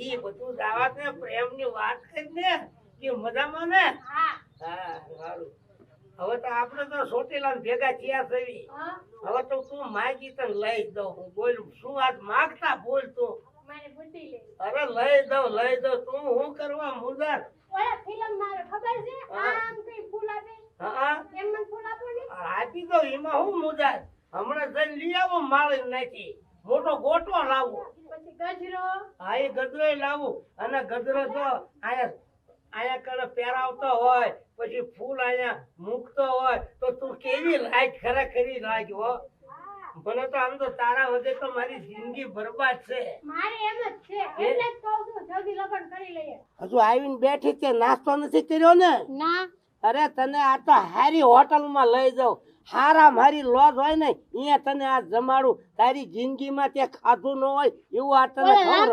ઈ બધું દાવા ને પ્રેમની વાત કરી ને કે મજામાં ને હા સારું હવે તો આપણે તો સોટેલા ભેગા થયા થઈ હવે તો તું માગી તને લઈ દઉં હું બોલ શું આજ માગતા બોલ તું મારે બુદ્ધિ લે અરે લઈ દઉં તું હું કરવા મુદર ઓલા ફિલ્મ મારે ખબર છે આમ કઈ ફૂલ આપે હા એમ મને ફૂલ આપો ને આપી દો એમાં હું મુદર હમણાં જઈને લઈ આવો માળી નાખી મોટો ગોટો લાવો પછી ગજરો હા એ ગજરો લાવું અને ગજરો જો આયા કડે પહેરાવતો હોય પછી ફૂલ આયા મૂકતો હોય તો તું કેવી લાઈટ ખરેખરી લાગ્યો મને તો આમ તો તારા વગર તો મારી જિંદગી બરબાદ છે મારે એમ જ છે એટલે જ કહું છું જલ્દી લગ્ન કરી લઈએ હજુ આવીને બેઠી તે નાસ્તો નથી કર્યો ને ના અરે તને આ તો હારી હોટલમાં લઈ જાઉં હારા મારી લોજ હોય ને અહીંયા તને આ જમાડું તારી જિંદગીમાં તે ખાધું ન હોય એવું આ તને ખવડાવું.